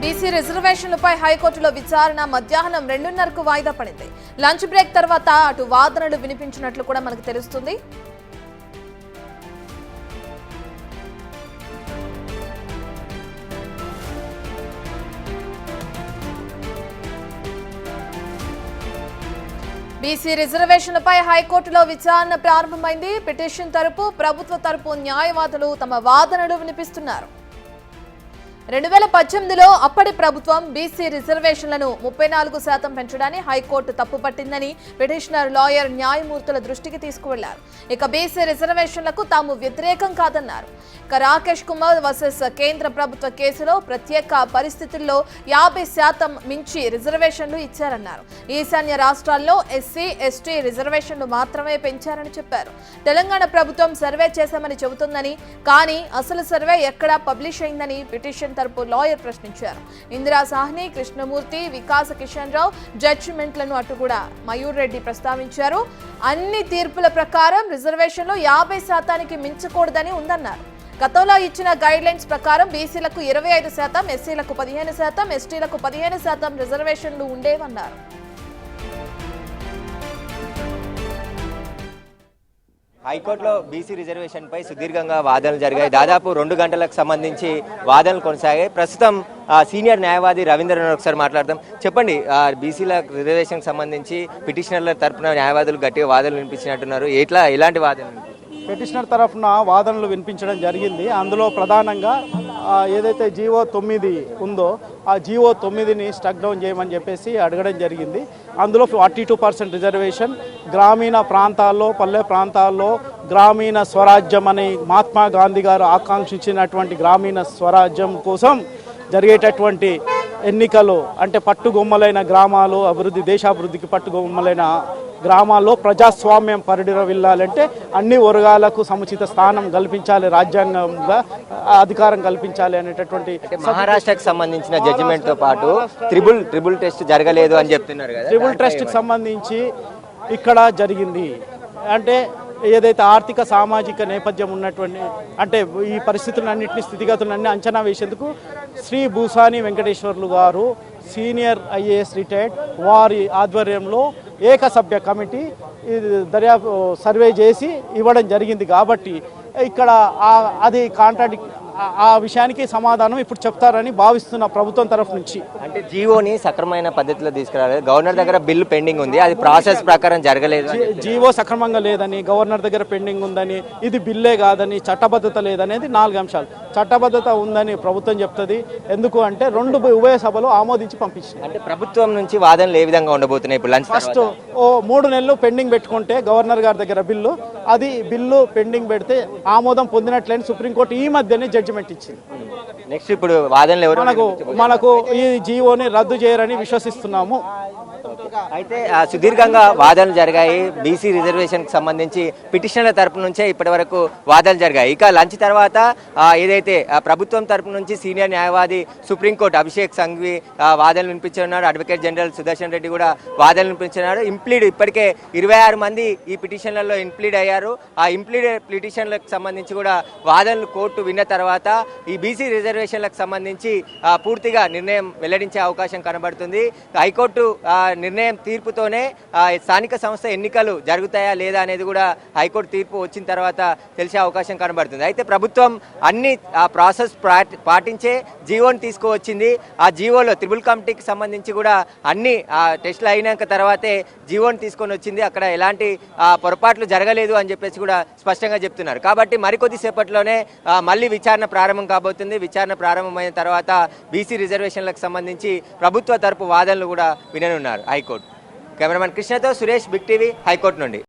BC రిజర్వేషన్లపై హైకోర్టులో విచారణ మధ్యాహ్నం 2:30కు వాయిదా పడింది. లంచ్ బ్రేక్ తర్వాత అటు వాదనలు వినిపించినట్లు కూడా మనకు తెలుస్తుంది. బీసీ రిజర్వేషన్లపై హైకోర్టులో విచారణ ప్రారంభమైంది. పిటిషన్ తరపు, ప్రభుత్వ తరపు న్యాయవాదులు తమ వాదనలు వినిపిస్తున్నారు. 2018లో అప్పటి ప్రభుత్వం బీసీ రిజర్వేషన్లను 34% పెంచడాన్ని హైకోర్టు తప్పుపట్టిందని పిటిషనర్ లాయర్ న్యాయమూర్తుల దృష్టికి తీసుకువెళ్లారు. ఇక బీసీ రిజర్వేషన్లకు తాము వ్యతిరేకం కాదన్నారు. ఇక రాకేష్ కుమార్ వర్సెస్ కేంద్ర ప్రభుత్వ కేసులో ప్రత్యేక పరిస్థితుల్లో 50% మించి రిజర్వేషన్లు ఇచ్చారన్నారు. ఈశాన్య రాష్ట్రాల్లో ఎస్సీ, ఎస్టీ రిజర్వేషన్లు మాత్రమే పెంచారని చెప్పారు. తెలంగాణ ప్రభుత్వం సర్వే చేశామని చెబుతుందని, కానీ అసలు సర్వే ఎక్కడా పబ్లిష్ అయిందని పిటిషన్ తరపు లాయర్ ప్రశ్నించారు. ఇందిరా సాహ్ని, కృష్ణమూర్తి, వికాస కిషన్ రావు జడ్జిమెంట్లను అటు కూడా మయూర్ రెడ్డి ప్రస్తావించారు. అన్ని తీర్పుల ప్రకారం రిజర్వేషన్లు 50% మించకూడదని ఉందన్నారు. గతంలో ఇచ్చిన గైడ్ లైన్స్ ప్రకారం బీసీలకు 25%, ఎస్సీలకు 15%, ఎస్టీలకు 15% రిజర్వేషన్లు ఉండేవన్నారు. హైకోర్టులో బీసీ రిజర్వేషన్ పై సుదీర్ఘంగా వాదనలు జరిగాయి. దాదాపు 2 గంటలకు సంబంధించి వాదనలు కొనసాగాయి. ప్రస్తుతం సీనియర్ న్యాయవాది రవీంద్రన్ ఒకసారి మాట్లాడదాం. చెప్పండి, బీసీల రిజర్వేషన్ సంబంధించి పిటిషనర్ల తరపున న్యాయవాదులు గట్టిగా వాదనలు వినిపించినట్టున్నారు. ఎలాంటి వాదనలు? పిటిషనర్ తరఫున వాదనలు వినిపించడం జరిగింది. అందులో ప్రధానంగా ఏదైతే జీవో 9 ఉందో ఆ జీవో 9ని స్టక్ డౌన్ చేయమని చెప్పేసి అడగడం జరిగింది. అందులో 42% రిజర్వేషన్, గ్రామీణ ప్రాంతాల్లో, పల్లె ప్రాంతాల్లో గ్రామీణ స్వరాజ్యం అని మహాత్మా గాంధీ గారు ఆకాంక్షించినటువంటి గ్రామీణ స్వరాజ్యం కోసం జరిగేటటువంటి ఎన్నికలు, అంటే పట్టుగొమ్మలైన గ్రామాలు అభివృద్ధి, దేశాభివృద్ధికి పట్టుగొమ్మలైన గ్రామాల్లో ప్రజాస్వామ్యం పరిడిరవిల్లాలంటే అన్ని వర్గాలకు సముచిత స్థానం కల్పించాలి, రాజ్యాంగంగా అధికారం కల్పించాలి అనేటటువంటి మహారాష్ట్రకు సంబంధించిన జడ్జిమెంట్ తో పాటు ట్రిబుల్ టెస్ట్ జరగలేదు అని చెప్తున్నారు కదా. ట్రిబుల్ టెస్ట్ కి సంబంధించి ఇక్కడ జరిగింది. అంటే ఏదైతే ఆర్థిక సామాజిక నేపథ్యం ఉన్నటువంటి, అంటే ఈ పరిస్థితులన్నింటినీ, స్థితిగతులన్నీ అంచనా వేసేందుకు శ్రీ భూసాని వెంకటేశ్వర్లు గారు సీనియర్ ఐఏఎస్ రిటైర్డ్ వారి ఆధ్వర్యంలో ఏకసభ్య కమిటీ దర్యాప్తు సర్వే చేసి ఇవ్వడం జరిగింది. కాబట్టి ఇక్కడ అది ఆ విషయానికి సమాధానం ఇప్పుడు చెప్తారని భావిస్తున్న ప్రభుత్వం తరఫు నుంచి. అంటే జీవోని సక్రమైన పద్ధతిలో తీసుకురాలేదు. గవర్నర్ దగ్గర బిల్లు పెండింగ్ ఉంది, అది ప్రాసెస్ ప్రకారం జరగలేదు. జీవో సక్రమంగా లేదని, గవర్నర్ దగ్గర పెండింగ్ ఉందని, ఇది బిల్లే కాదని, చట్టబద్ధత లేదనేది 4 అంశాలు. చట్టబద్ధత ఉందని ప్రభుత్వం చెప్తుంది. ఎందుకు అంటే 2 ఉభయ సభలు ఆమోదించి పంపించింది. అంటే ప్రభుత్వం నుంచి వాదనలు ఏ విధంగా ఉండబోతున్నాయి? ఇప్పుడు ఫస్ట్ 3 నెలలు పెండింగ్ పెట్టుకుంటే గవర్నర్ గారి దగ్గర బిల్లు పెండింగ్ పెడితే ఆమోదం పొందినట్లయిన సుప్రీంకోర్టు ఈ మధ్యనే జడ్జిమెంట్ ఇచ్చింది. నెక్స్ట్ ఇప్పుడు వాదనలు ఎవరు? మనకు ఈ జీవోని రద్దు చేయరని విశ్వసిస్తున్నాము. అయితే సుదీర్ఘంగా వాదనలు జరిగాయి. బీసీ రిజర్వేషన్ కి సంబంధించి పిటిషనర్ల తరపు నుంచే ఇప్పటి వరకు వాదనలు జరిగాయి. ఇక లంచ్ తర్వాత ఏదైతే ప్రభుత్వం తరపు నుంచి సీనియర్ న్యాయవాది సుప్రీంకోర్టు అభిషేక్ సంఘవి వాదనలు వినిపించున్నారు. అడ్వకేట్ జనరల్ సుదర్శన్ రెడ్డి కూడా వాదనలు వినిపించున్నారు. ఇంప్లీడ్ ఇప్పటికే 26 మంది ఈ పిటిషన్లలో ఇంప్లీడ్ అయ్యారు. ఆ ఇంప్లీడ్ పిటిషన్లకు సంబంధించి కూడా వాదనలు కోర్టు విన్న తర్వాత ఈ బీసీ రిజర్వేషన్లకు సంబంధించి పూర్తిగా నిర్ణయం వెల్లడించే అవకాశం కనబడుతుంది. హైకోర్టు నిర్ణయం తీర్పుతోనే స్థానిక సంస్థ ఎన్నికలు జరుగుతాయా లేదా అనేది కూడా హైకోర్టు తీర్పు వచ్చిన తర్వాత తెలిసే అవకాశం కనబడుతుంది. అయితే ప్రభుత్వం అన్ని ప్రాసెస్ పాటించే జీవోని తీసుకువచ్చింది. ఆ జీవోలో ట్రిబుల్ కమిటీకి సంబంధించి కూడా అన్ని టెస్టులు అయినాక తర్వాతే జీవోని తీసుకొని వచ్చింది. అక్కడ ఎలాంటి పొరపాట్లు జరగలేదు అని చెప్పేసి కూడా స్పష్టంగా చెప్తున్నారు. కాబట్టి మరికొద్ది సేపట్లోనే మళ్ళీ విచారణ ప్రారంభం కాబోతుంది. విచారణ ప్రారంభమైన తర్వాత బీసీ రిజర్వేషన్లకు సంబంధించి ప్రభుత్వ తరపు వాదనలు కూడా విననున్నారు హైకోర్టు. కెమెరామెన్ కృష్ణతో సురేష్, బిగ్ టీవీ, హైకోర్టు నుండి.